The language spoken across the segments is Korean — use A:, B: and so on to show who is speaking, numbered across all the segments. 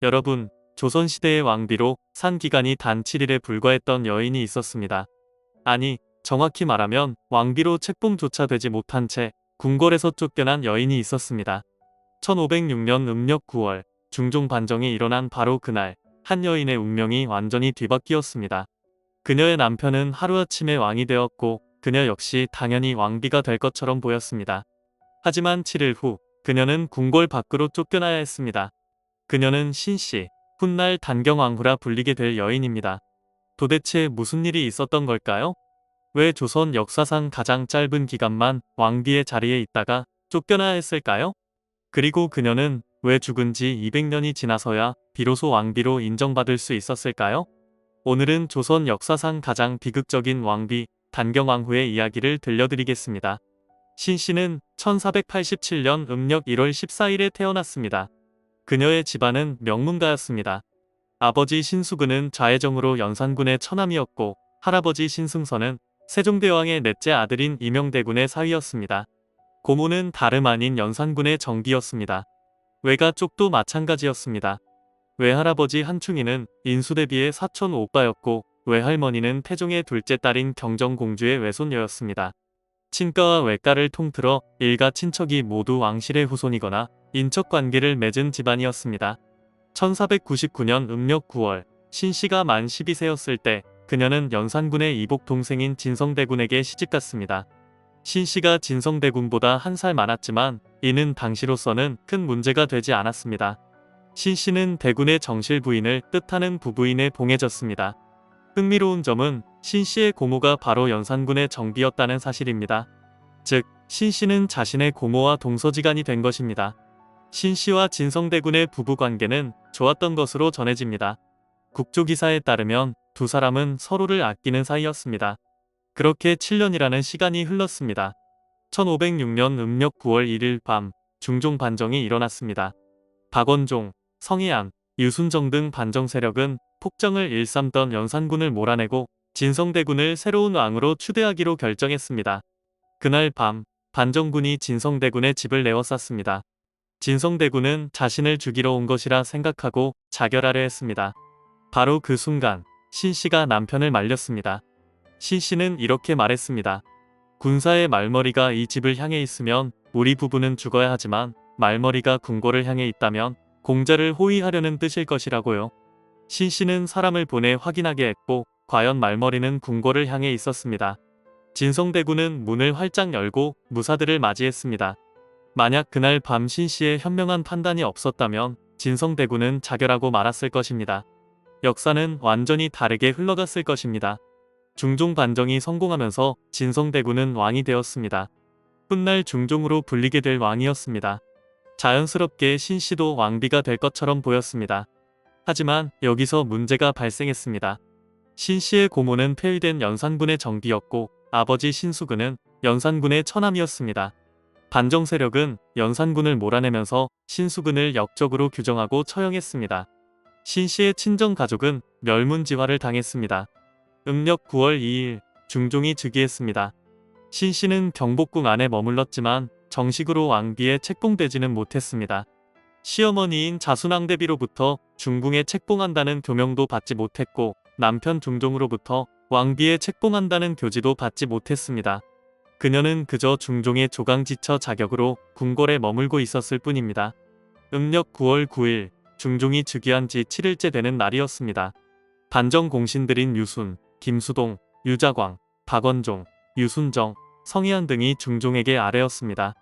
A: 여러분, 조선시대의 왕비로 산 기간이 단 7일에 불과했던 여인이 있었습니다. 아니, 정확히 말하면 왕비로 책봉조차 되지 못한 채 궁궐에서 쫓겨난 여인이 있었습니다. 1506년 음력 9월, 중종 반정이 일어난 바로 그날, 한 여인의 운명이 완전히 뒤바뀌었습니다. 그녀의 남편은 하루아침에 왕이 되었고, 그녀 역시 당연히 왕비가 될 것처럼 보였습니다. 하지만 7일 후, 그녀는 궁궐 밖으로 쫓겨나야 했습니다. 그녀는 신씨, 훗날 단경왕후라 불리게 될 여인입니다. 도대체 무슨 일이 있었던 걸까요? 왜 조선 역사상 가장 짧은 기간만 왕비의 자리에 있다가 쫓겨나야 했을까요? 그리고 그녀는 왜 죽은 지 200년이 지나서야 비로소 왕비로 인정받을 수 있었을까요? 오늘은 조선 역사상 가장 비극적인 왕비, 단경왕후의 이야기를 들려드리겠습니다. 신씨는 1487년 음력 1월 14일에 태어났습니다. 그녀의 집안은 명문가였습니다. 아버지 신수근은 좌혜정으로 연산군의 처남이었고, 할아버지 신승선은 세종대왕의 넷째 아들인 이명대군의 사위였습니다. 고모는 다름 아닌 연산군의 정비였습니다. 외가 쪽도 마찬가지였습니다. 외할아버지 한충이는 인수대비의 사촌 오빠였고, 외할머니는 태종의 둘째 딸인 경정공주의 외손녀였습니다. 친가와 외가를 통틀어 일가 친척이 모두 왕실의 후손이거나 인척관계를 맺은 집안이었습니다. 1499년 음력 9월, 신씨가 만 12세였을 때 그녀는 연산군의 이복 동생인 진성대군에게 시집갔습니다. 신씨가 진성대군보다 한 살 많았지만 이는 당시로서는 큰 문제가 되지 않았습니다. 신씨는 대군의 정실 부인을 뜻하는 부부인에 봉해졌습니다. 흥미로운 점은 신씨의 고모가 바로 연산군의 정비였다는 사실입니다. 즉, 신씨는 자신의 고모와 동서지간이 된 것입니다. 신씨와 진성대군의 부부관계는 좋았던 것으로 전해집니다. 국조기사에 따르면 두 사람은 서로를 아끼는 사이였습니다. 그렇게 7년이라는 시간이 흘렀습니다. 1506년 음력 9월 1일 밤, 중종 반정이 일어났습니다. 박원종, 성희안, 유순정 등 반정 세력은 폭정을 일삼던 연산군을 몰아내고 진성대군을 새로운 왕으로 추대하기로 결정했습니다. 그날 밤, 반정군이 진성대군의 집을 내어쌌습니다. 진성대군은 자신을 죽이러 온 것이라 생각하고 자결하려 했습니다. 바로 그 순간, 신씨가 남편을 말렸습니다. 신씨는 이렇게 말했습니다. 군사의 말머리가 이 집을 향해 있으면 우리 부부는 죽어야 하지만 말머리가 궁궐을 향해 있다면 공자를 호위하려는 뜻일 것이라고요. 신씨는 사람을 보내 확인하게 했고 과연 말머리는 궁궐을 향해 있었습니다. 진성대군은 문을 활짝 열고 무사들을 맞이했습니다. 만약 그날 밤 신씨의 현명한 판단이 없었다면 진성대군은 자결하고 말았을 것입니다. 역사는 완전히 다르게 흘러갔을 것입니다. 중종 반정이 성공하면서 진성대군은 왕이 되었습니다. 훗날 중종으로 불리게 될 왕이었습니다. 자연스럽게 신씨도 왕비가 될 것처럼 보였습니다. 하지만 여기서 문제가 발생했습니다. 신씨의 고모는 폐위된 연산군의 정비였고 아버지 신수근은 연산군의 처남이었습니다. 반정 세력은 연산군을 몰아내면서 신수근을 역적으로 규정하고 처형했습니다. 신씨의 친정 가족은 멸문지화를 당했습니다. 음력 9월 2일, 중종이 즉위했습니다. 신씨는 경복궁 안에 머물렀지만 정식으로 왕비에 책봉되지는 못했습니다. 시어머니인 자순왕대비로부터 중궁에 책봉한다는 교명도 받지 못했고 남편 중종으로부터 왕비에 책봉한다는 교지도 받지 못했습니다. 그녀는 그저 중종의 조강지처 자격으로 궁궐에 머물고 있었을 뿐입니다. 음력 9월 9일, 중종이 즉위한 지 7일째 되는 날이었습니다. 반정 공신들인 유순, 김수동, 유자광, 박원종, 유순정, 성희안 등이 중종에게 아뢰었습니다.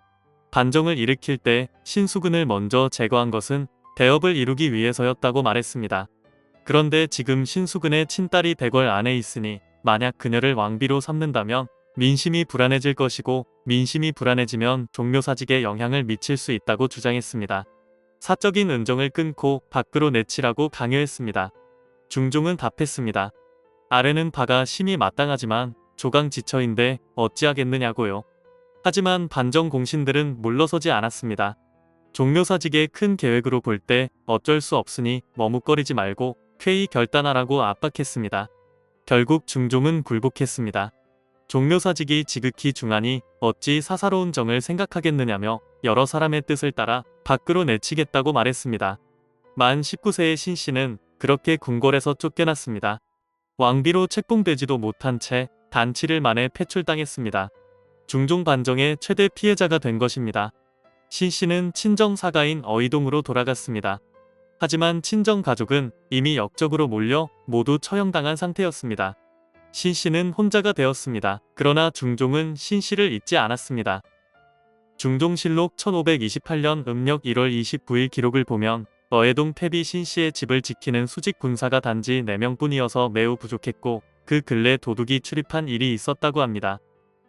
A: 반정을 일으킬 때 신수근을 먼저 제거한 것은 대업을 이루기 위해서였다고 말했습니다. 그런데 지금 신수근의 친딸이 대궐 안에 있으니 만약 그녀를 왕비로 삼는다면 민심이 불안해질 것이고 민심이 불안해지면 종묘사직에 영향을 미칠 수 있다고 주장했습니다. 사적인 은정을 끊고 밖으로 내치라고 강요했습니다. 중종은 답했습니다. 아래는 바가 심히 마땅하지만 조강지처인데 어찌하겠느냐고요. 하지만 반정 공신들은 물러서지 않았습니다. 종묘사직의 큰 계획으로 볼 때 어쩔 수 없으니 머뭇거리지 말고 쾌히 결단하라고 압박했습니다. 결국 중종은 굴복했습니다. 종묘사직이 지극히 중하니 어찌 사사로운 정을 생각하겠느냐며 여러 사람의 뜻을 따라 밖으로 내치겠다고 말했습니다. 만 19세의 신 씨는 그렇게 궁궐에서 쫓겨났습니다. 왕비로 책봉되지도 못한 채 단 7일 만에 폐출당했습니다. 중종 반정의 최대 피해자가 된 것입니다. 신 씨는 친정 사가인 어이동으로 돌아갔습니다. 하지만 친정 가족은 이미 역적으로 몰려 모두 처형당한 상태였습니다. 신 씨는 혼자가 되었습니다. 그러나 중종은 신 씨를 잊지 않았습니다. 중종실록 1528년 음력 1월 29일 기록을 보면 어해동 패비 신 씨의 집을 지키는 수직 군사가 단지 4명뿐이어서 매우 부족했고 그 근래 도둑이 출입한 일이 있었다고 합니다.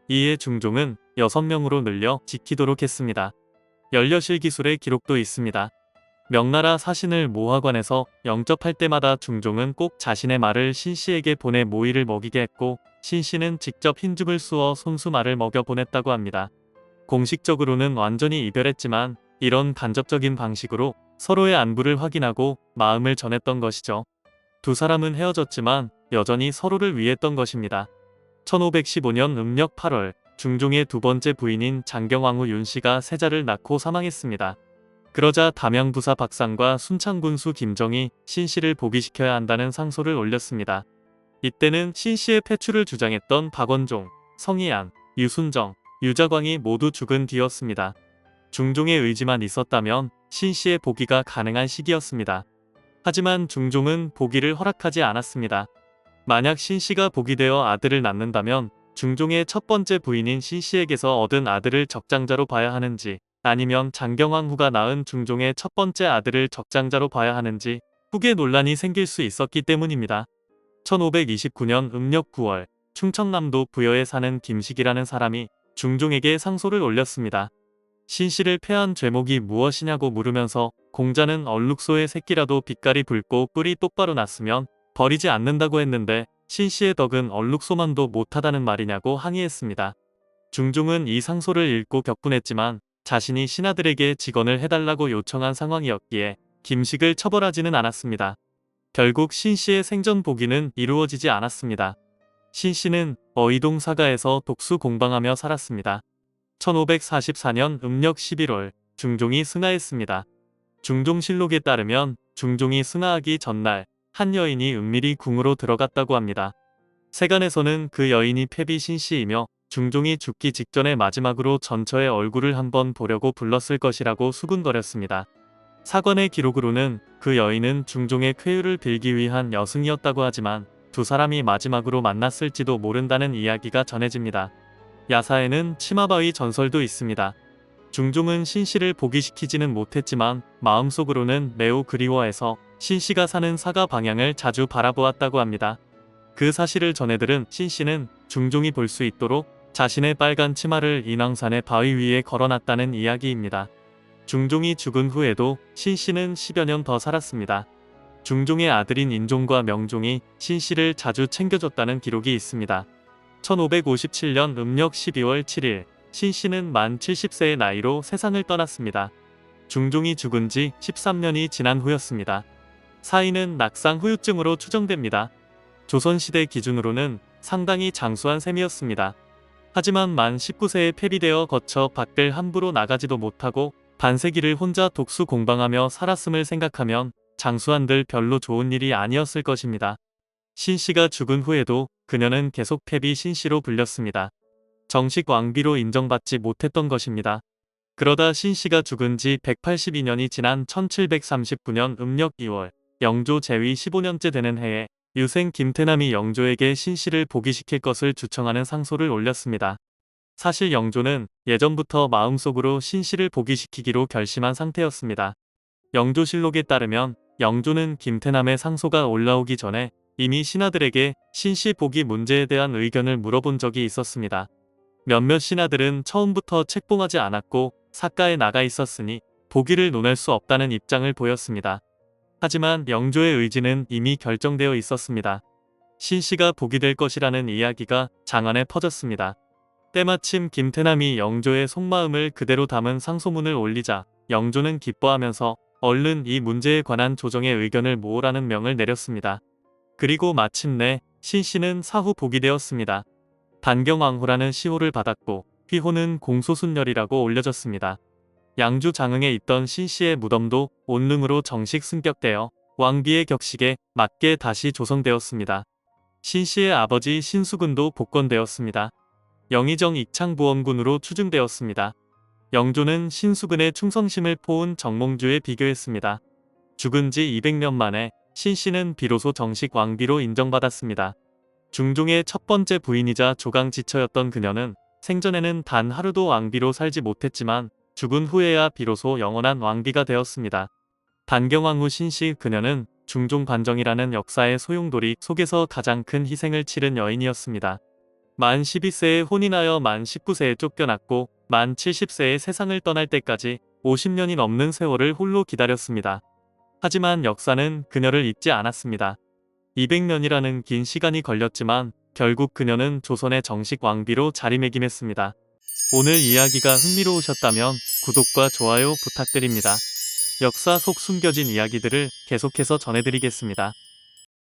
A: 이에 중종은 6명으로 늘려 지키도록 했습니다. 연려실 기술의 기록도 있습니다. 명나라 사신을 모하관에서 영접할 때마다 중종은 꼭 자신의 말을 신 씨에게 보내 모이를 먹이게 했고 신 씨는 직접 흰죽을 쑤어 손수 말을 먹여 보냈다고 합니다. 공식적으로는 완전히 이별했지만 이런 간접적인 방식으로 서로의 안부를 확인하고 마음을 전했던 것이죠. 두 사람은 헤어졌지만 여전히 서로를 위했던 것입니다. 1515년 음력 8월 중종의 두 번째 부인인 장경왕후 윤씨가 세자를 낳고 사망했습니다. 그러자 담양부사 박상과 순창군수 김정이 신씨를 복위시켜야 한다는 상소를 올렸습니다. 이때는 신씨의 폐출을 주장했던 박원종, 성희안, 유순정, 유자광이 모두 죽은 뒤였습니다. 중종의 의지만 있었다면 신씨의 복위가 가능한 시기였습니다. 하지만 중종은 복위를 허락하지 않았습니다. 만약 신씨가 복위되어 아들을 낳는다면 중종의 첫 번째 부인인 신씨에게서 얻은 아들을 적장자로 봐야 하는지 아니면 장경왕후가 낳은 중종의 첫 번째 아들을 적장자로 봐야 하는지 후계 논란이 생길 수 있었기 때문입니다. 1529년 음력 9월 충청남도 부여에 사는 김식이라는 사람이 중종에게 상소를 올렸습니다. 신씨를 패한 죄목이 무엇이냐고 물으면서 공자는 얼룩소의 새끼라도 빛깔이 붉고 뿔이 똑바로 났으면 버리지 않는다고 했는데 신씨의 덕은 얼룩소만도 못하다는 말이냐고 항의했습니다. 중종은 이 상소를 읽고 격분했지만 자신이 신하들에게 직언을 해달라고 요청한 상황이었기에 김식을 처벌하지는 않았습니다. 결국 신씨의 생전 복위는 이루어지지 않았습니다. 신씨는 어이동 사가에서 독수 공방하며 살았습니다. 1544년 음력 11월 중종이 승하했습니다. 중종실록에 따르면 중종이 승하하기 전날 한 여인이 은밀히 궁으로 들어갔다고 합니다. 세간에서는 그 여인이 패비 신씨이며 중종이 죽기 직전에 마지막으로 전처의 얼굴을 한번 보려고 불렀을 것이라고 수군거렸습니다. 사관의 기록으로는 그 여인은 중종의 쾌유를 빌기 위한 여승이었다고 하지만 두 사람이 마지막으로 만났을지도 모른다는 이야기가 전해집니다. 야사에는 치마바위 전설도 있습니다. 중종은 신씨를 복위시키지는 못했지만 마음속으로는 매우 그리워해서 신씨가 사는 사가 방향을 자주 바라보았다고 합니다. 그 사실을 전해들은 신씨는 중종이 볼 수 있도록 자신의 빨간 치마를 인왕산의 바위 위에 걸어놨다는 이야기입니다. 중종이 죽은 후에도 신씨는 10여 년 더 살았습니다. 중종의 아들인 인종과 명종이 신씨를 자주 챙겨줬다는 기록이 있습니다. 1557년 음력 12월 7일 신씨는 만 70세의 나이로 세상을 떠났습니다. 중종이 죽은 지 13년이 지난 후였습니다. 사인은 낙상 후유증으로 추정됩니다. 조선시대 기준으로는 상당히 장수한 셈이었습니다. 하지만 만 19세에 폐비되어 거쳐 밖을 함부로 나가지도 못하고 반세기를 혼자 독수 공방하며 살았음을 생각하면 장수한들 별로 좋은 일이 아니었을 것입니다. 신씨가 죽은 후에도 그녀는 계속 패비 신씨로 불렸습니다. 정식 왕비로 인정받지 못했던 것입니다. 그러다 신씨가 죽은 지 182년이 지난 1739년 음력 2월 영조 제위 15년째 되는 해에 유생 김태남이 영조에게 신씨를 복위시킬 것을 주청하는 상소를 올렸습니다. 사실 영조는 예전부터 마음속으로 신씨를 복위시키기로 결심한 상태였습니다. 영조실록에 따르면 영조는 김태남의 상소가 올라오기 전에 이미 신하들에게 신씨 복위 문제에 대한 의견을 물어본 적이 있었습니다. 몇몇 신하들은 처음부터 책봉하지 않았고 사가에 나가 있었으니 복위를 논할 수 없다는 입장을 보였습니다. 하지만 영조의 의지는 이미 결정되어 있었습니다. 신씨가 복위될 것이라는 이야기가 장안에 퍼졌습니다. 때마침 김태남이 영조의 속마음을 그대로 담은 상소문을 올리자 영조는 기뻐하면서 얼른 이 문제에 관한 조정의 의견을 모으라는 명을 내렸습니다. 그리고 마침내 신씨는 사후 복위되었습니다. 단경왕후라는 시호를 받았고 휘호는 공소순열이라고 올려졌습니다. 양주 장흥에 있던 신씨의 무덤도 온릉으로 정식 승격되어 왕비의 격식에 맞게 다시 조성되었습니다. 신씨의 아버지 신수군도 복권되었습니다. 영의정 익창부원군으로 추증되었습니다. 영조는 신수군의 충성심을 포은 정몽주에 비교했습니다. 죽은 지 200년 만에 신씨는 비로소 정식 왕비로 인정받았습니다. 중종의 첫 번째 부인이자 조강지처였던 그녀는 생전에는 단 하루도 왕비로 살지 못했지만 죽은 후에야 비로소 영원한 왕비가 되었습니다. 단경왕 후 신씨 그녀는 중종 반정이라는 역사의 소용돌이 속에서 가장 큰 희생을 치른 여인이었습니다. 만 12세에 혼인하여 만 19세에 쫓겨났고 만 70세에 세상을 떠날 때까지 50년이 넘는 세월을 홀로 기다렸습니다. 하지만 역사는 그녀를 잊지 않았습니다. 200년이라는 긴 시간이 걸렸지만 결국 그녀는 조선의 정식 왕비로 자리매김했습니다. 오늘 이야기가 흥미로우셨다면 구독과 좋아요 부탁드립니다. 역사 속 숨겨진 이야기들을 계속해서 전해드리겠습니다.